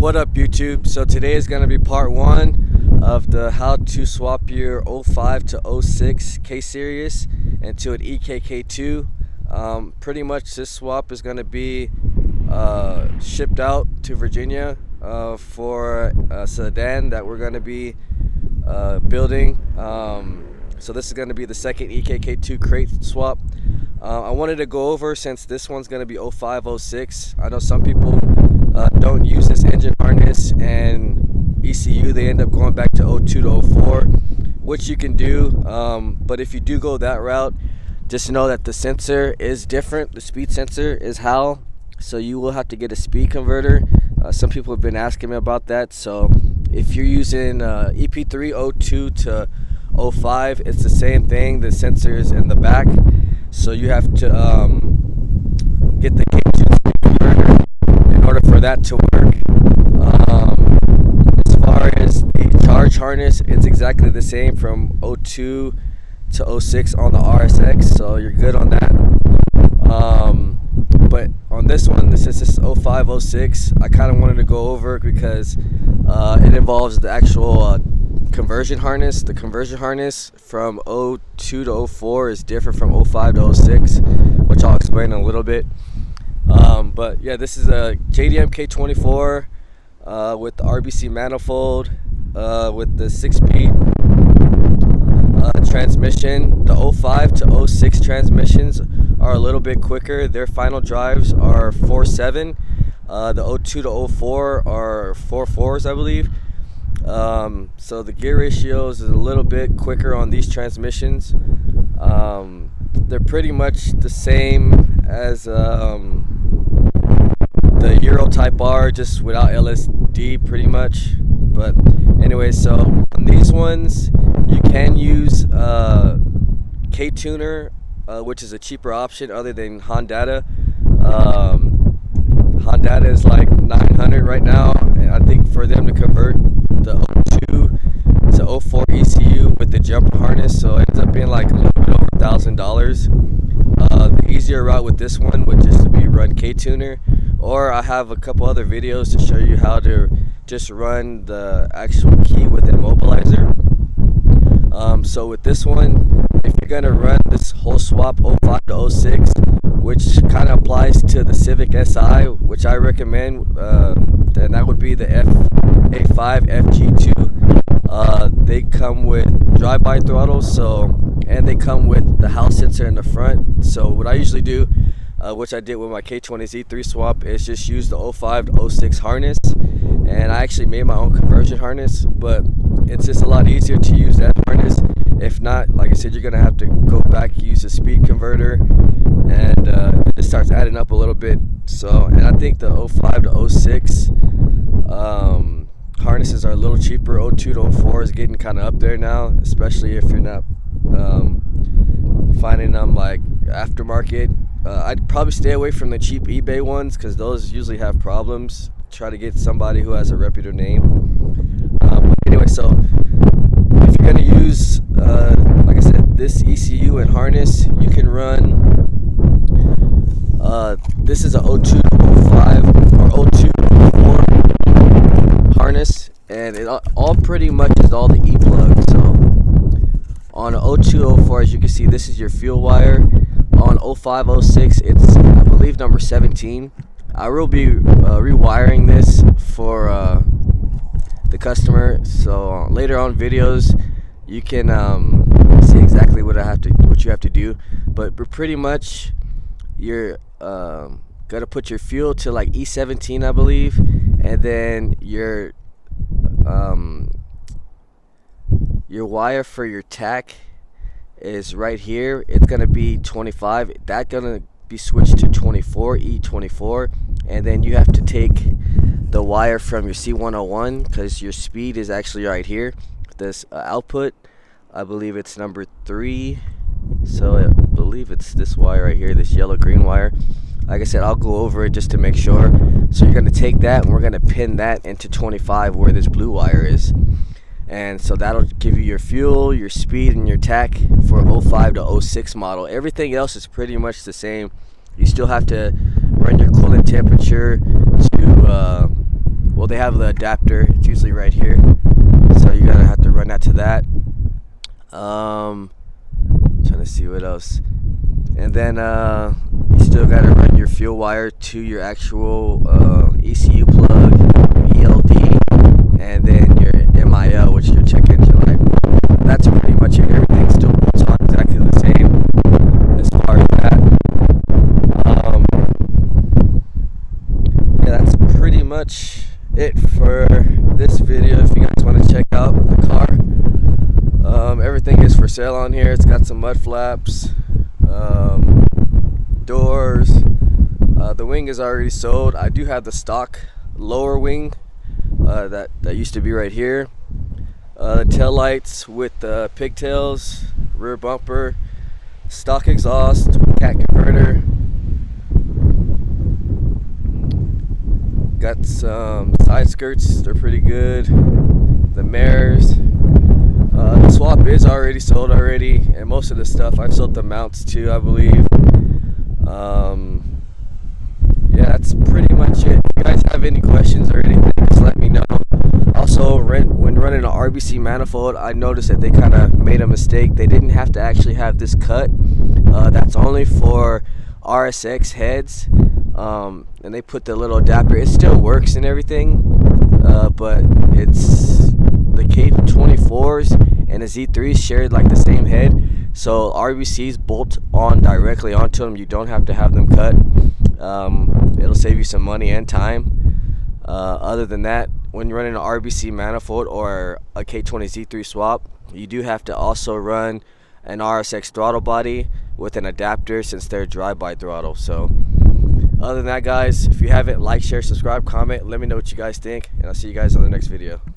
What up, YouTube? So today is going to be part one of the how to swap your 05 to 06 K series into an ekk2. Pretty much this swap is going to be shipped out to Virginia for a sedan that we're going to be building. So this is going to be the second ekk2 crate swap. I wanted to go over, since this one's going to be 05, 06. I know some people don't use this engine harness and ECU. They end up going back to 02 to 04, which you can do. But if you do go that route, just know that the sensor is different. The speed sensor is HAL, so you will have to get a speed converter. Some people have been asking me about that. So if you're using EP3 02 to 05, it's the same thing. The sensor is in the back, so you have to get the K2 speed converter in order for that to work. As far as the charge harness, it's exactly the same from 02 to 06 on the RSX, so you're good on that. But on this one, since this is 05, 06, I kind of wanted to go over it because it involves the actual conversion harness. The conversion harness from 02 to 04 is different from 05 to 06, which I'll explain in a little bit. But yeah, this is a JDM k24 with the RBC manifold with the 6-speed transmission. The 05 to 06 transmissions are a little bit quicker. Their final drives are 4.7. The 02 to 04 are 4.4s, I believe. So the gear ratios is a little bit quicker on these transmissions. They're pretty much the same as the Euro Type R, just without LSD pretty much. But anyway, so on these ones you can use K-Tuner, which is a cheaper option other than Honda. Honda is like $900 right now, and I think for them to convert the 02 to 04 ECU with the jumper harness, so it ends up being like a little bit over $1,000. The easier route with this one would just be run K-Tuner, or I have a couple other videos to show you how to just run the actual key with immobilizer. So with this one, if you're going to run this whole swap 05 to 06, which kind of applies to the Civic SI, which I recommend, then that would be the FA5 FG2. They come with drive-by throttles, and they come with the HAL sensor in the front. So what I usually do, which I did with my K20Z3 swap, is just use the 05 to 06 harness. And I actually made my own conversion harness, but it's just a lot easier to use that harness. If not, like I said, you're going to have to go back, use a speed converter, and it just starts adding up a little bit. So, and I think the 05 to 06 harnesses are a little cheaper. 02 to 04 is getting kind of up there now, especially if you're not finding them like aftermarket. I'd probably stay away from the cheap eBay ones because those usually have problems. Try to get somebody who has a reputable name. Anyway, so if you're going to use, like I said, this ECU and harness, you can run, this is a 02 to 05 or 02 to 04 harness, and it all pretty much is all the E-plug. So on 02 to 04, as you can see, this is your fuel wire. On 05 06, it's, I believe, number 17. I will be rewiring this for the customer, so later on videos you can see exactly what you have to do. But pretty much you're gotta put your fuel to like E17, I believe, and then your wire for your tack is right here. It's gonna be 25. That's gonna be switched to 24, E24, and then you have to take the wire from your C101 because your speed is actually right here. This output, I believe it's number 3, so I believe it's this wire right here, this yellow green wire. Like I said, I'll go over it just to make sure. So you're going to take that and we're going to pin that into 25 where this blue wire is. And so that'll give you your fuel, your speed, and your tack for 05 to 06 model. Everything else is pretty much the same. You still have to run your coolant temperature to, well, they have the adapter. It's usually right here, so you gotta have to run that to that. Trying to see what else. And then you still gotta run your fuel wire to your actual ECU plug, ELD, and then your MIL, which is your check engine light. That's pretty much it. Everything still bolts on exactly the same as far as that. Yeah, that's pretty much it for this video. If you guys want to check out the car, everything is for sale on here. It's got some mud flaps, doors. The wing is already sold. I do have the stock lower wing that used to be right here. The tail lights with the pigtails, rear bumper, stock exhaust, cat converter. Got some side skirts, they're pretty good. The mirrors. The swap is already sold already, and most of the stuff I've sold the mounts too, I believe. Yeah, that's pretty much it. If you guys have any questions or anything, just let me know. Also, when running an RBC manifold, I noticed that they kind of made a mistake. They didn't have to actually have this cut. That's only for RSX heads, and they put the little adapter. It still works and everything, but it's the k24s and the Z3s shared like the same head, so RBCs bolt on directly onto them. You don't have to have them cut. It'll save you some money and time. Other than that, when you're running an RBC manifold or a K20 Z3 swap, you do have to also run an RSX throttle body with an adapter, since they're drive-by throttle. So other than that, guys, if you haven't, like, share, subscribe, comment, let me know what you guys think, and I'll see you guys on the next video.